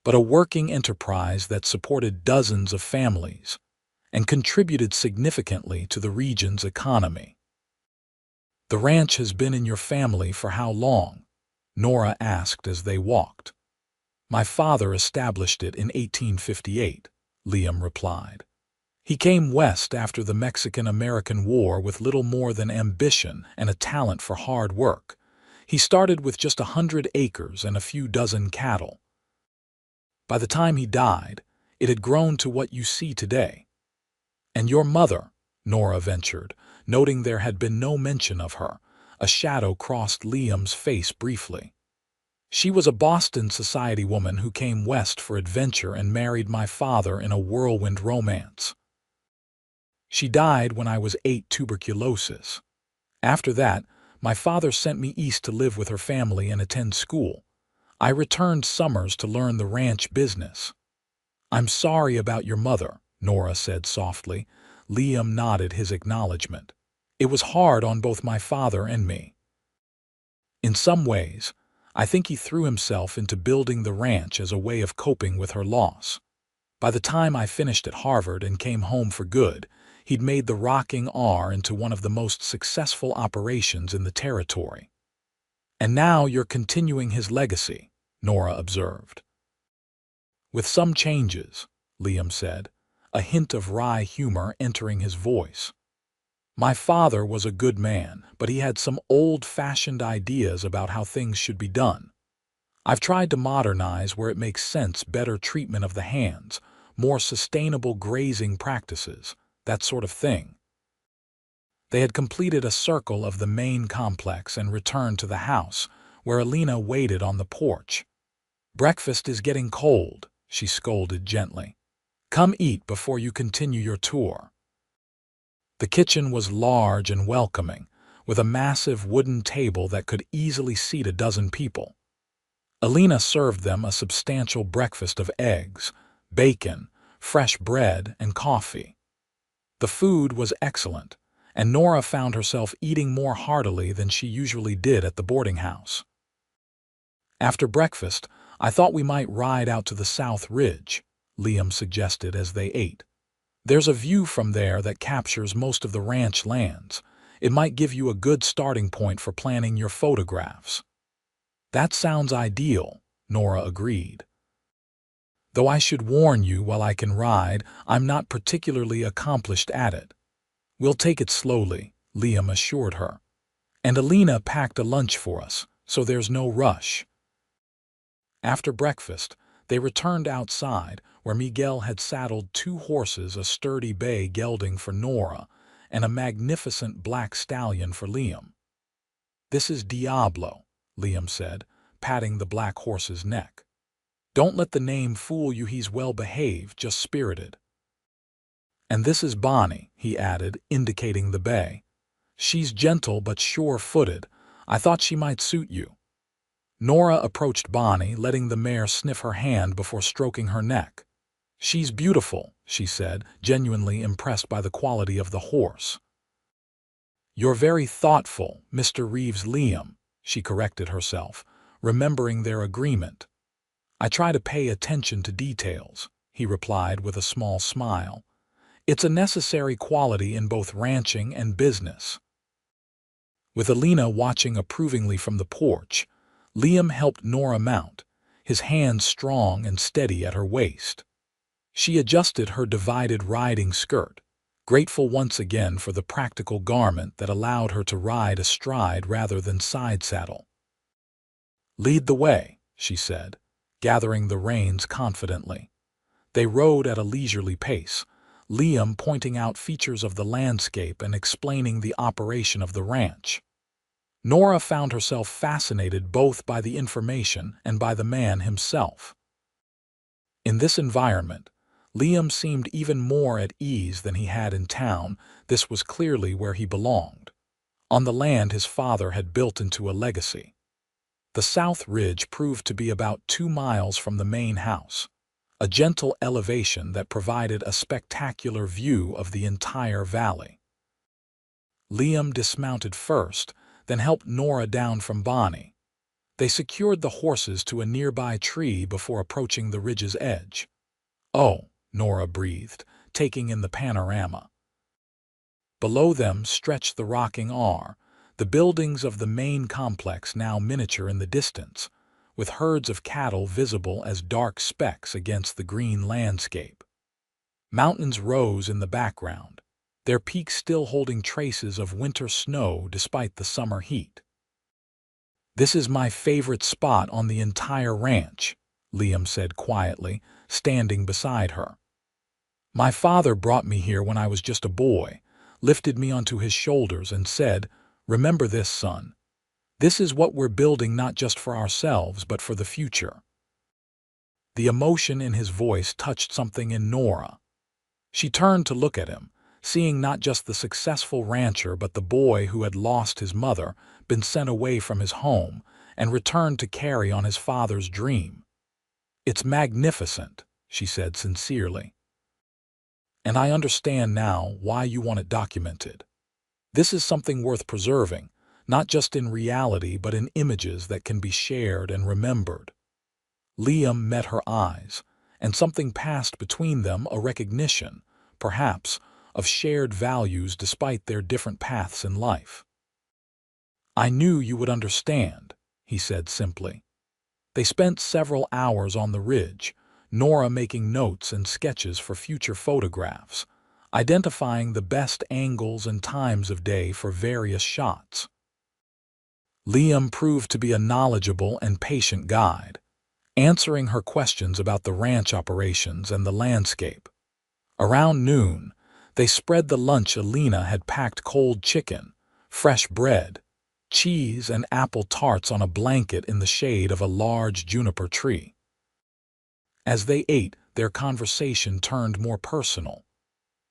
Speaker 1: but a working enterprise that supported dozens of families and contributed significantly to the region's economy. The ranch has been in your family for how long? Nora asked as they walked. My father established it in 1858, Liam replied. He came west after the Mexican-American War with little more than ambition and a talent for hard work. He started with just 100 acres and a few dozen cattle. By the time he died, it had grown to what you see today. And your mother, Nora ventured, noting there had been no mention of her. A shadow crossed Liam's face briefly. She was a Boston society woman who came west for adventure and married my father in a whirlwind romance. She died when I was 8, tuberculosis. After that, my father sent me east to live with her family and attend school. I returned summers to learn the ranch business. I'm sorry about your mother, Nora said softly. Liam nodded his acknowledgement. It was hard on both my father and me. In some ways, I think he threw himself into building the ranch as a way of coping with her loss. By the time I finished at Harvard and came home for good, he'd made the rocking R into one of the most successful operations in the territory. And now you're continuing his legacy, Nora observed. With some changes, Liam said, a hint of wry humor entering his voice. My father was a good man, but he had some old-fashioned ideas about how things should be done. I've tried to modernize where it makes sense: better treatment of the hands, more sustainable grazing practices, that sort of thing. They had completed a circle of the main complex and returned to the house, where Alina waited on the porch. Breakfast is getting cold, she scolded gently. Come eat before you continue your tour. The kitchen was large and welcoming, with a massive wooden table that could easily seat a dozen people. Alina served them a substantial breakfast of eggs, bacon, fresh bread, and coffee. The food was excellent, and Nora found herself eating more heartily than she usually did at the boarding house. After breakfast, I thought we might ride out to the South Ridge, Liam suggested as they ate. There's a view from there that captures most of the ranch lands. It might give you a good starting point for planning your photographs. That sounds ideal, Nora agreed. Though I should warn you, while I can ride, I'm not particularly accomplished at it. We'll take it slowly, Liam assured her. And Alina packed a lunch for us, so there's no rush. After breakfast, they returned outside, where Miguel had saddled 2 horses, a sturdy bay gelding for Nora, and a magnificent black stallion for Liam. This is Diablo, Liam said, patting the black horse's neck. Don't let the name fool you, he's well behaved, just spirited. And this is Bonnie, he added, indicating the bay. She's gentle but sure-footed. I thought she might suit you. Nora approached Bonnie, letting the mare sniff her hand before stroking her neck. She's beautiful, she said, genuinely impressed by the quality of the horse. You're very thoughtful, Mr. Reeves. Liam, she corrected herself, remembering their agreement. I try to pay attention to details, he replied with a small smile. It's a necessary quality in both ranching and business. With Alina watching approvingly from the porch, Liam helped Nora mount, his hands strong and steady at her waist. She adjusted her divided riding skirt, grateful once again for the practical garment that allowed her to ride astride rather than side saddle. "Lead the way," she said, gathering the reins confidently. They rode at a leisurely pace, Liam pointing out features of the landscape and explaining the operation of the ranch. Nora found herself fascinated both by the information and by the man himself. In this environment, Liam seemed even more at ease than he had in town. This was clearly where he belonged, on the land his father had built into a legacy. The South Ridge proved to be about 2 miles from the main house, a gentle elevation that provided a spectacular view of the entire valley. Liam dismounted first, then helped Nora down from Bonnie. They secured the horses to a nearby tree before approaching the ridge's edge. "Oh," Nora breathed, taking in the panorama. Below them stretched the rocking R, the buildings of the main complex now miniature in the distance, with herds of cattle visible as dark specks against the green landscape. Mountains rose in the background, their peaks still holding traces of winter snow despite the summer heat. "This is my favorite spot on the entire ranch," Liam said quietly, standing beside her. "My father brought me here when I was just a boy, lifted me onto his shoulders and said, 'Remember this, son. This is what we're building not just for ourselves but for the future.'" The emotion in his voice touched something in Nora. She turned to look at him, seeing not just the successful rancher but the boy who had lost his mother, been sent away from his home, and returned to carry on his father's dream. "It's magnificent," she said sincerely. "And I understand now why you want it documented. This is something worth preserving, not just in reality but in images that can be shared and remembered." Liam met her eyes, and something passed between them, a recognition, perhaps, of shared values despite their different paths in life. "I knew you would understand," he said simply. They spent several hours on the ridge, Nora making notes and sketches for future photographs, identifying the best angles and times of day for various shots. Liam proved to be a knowledgeable and patient guide, answering her questions about the ranch operations and the landscape. Around noon, they spread the lunch. Alina had packed cold chicken, fresh bread, cheese, and apple tarts on a blanket in the shade of a large juniper tree. As they ate, their conversation turned more personal.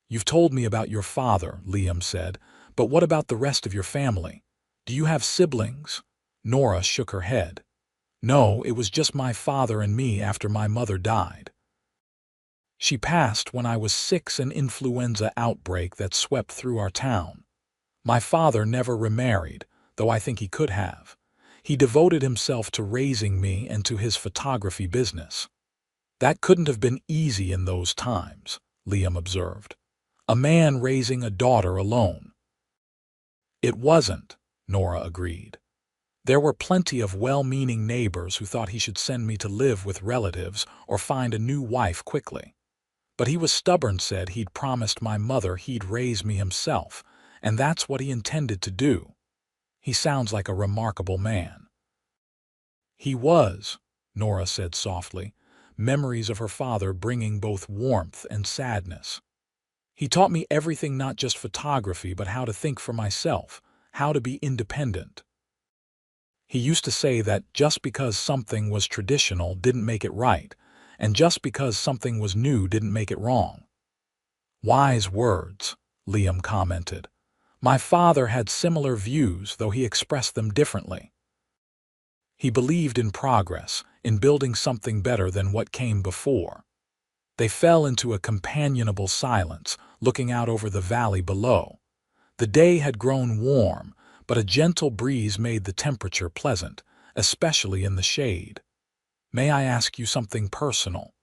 Speaker 1: "You've told me about your father," Liam said, "but what about the rest of your family? Do you have siblings?" Nora shook her head. "No, it was just my father and me after my mother died. She passed when I was 6, an influenza outbreak that swept through our town. My father never remarried, though I think he could have. He devoted himself to raising me and to his photography business." "That couldn't have been easy in those times," Liam observed. "A man raising a daughter alone." "It wasn't," Nora agreed. "There were plenty of well-meaning neighbors who thought he should send me to live with relatives or find a new wife quickly. But he was stubborn, said he'd promised my mother he'd raise me himself, and that's what he intended to do. He sounds like a remarkable man." "He was," Nora said softly, memories of her father bringing both warmth and sadness. "He taught me everything, not just photography, but how to think for myself, how to be independent. He used to say that just because something was traditional didn't make it right, and just because something was new didn't make it wrong." "Wise words," Liam commented. "My father had similar views, though he expressed them differently. He believed in progress, in building something better than what came before." They fell into a companionable silence, looking out over the valley below. The day had grown warm, but a gentle breeze made the temperature pleasant, especially in the shade. "May I ask you something personal?"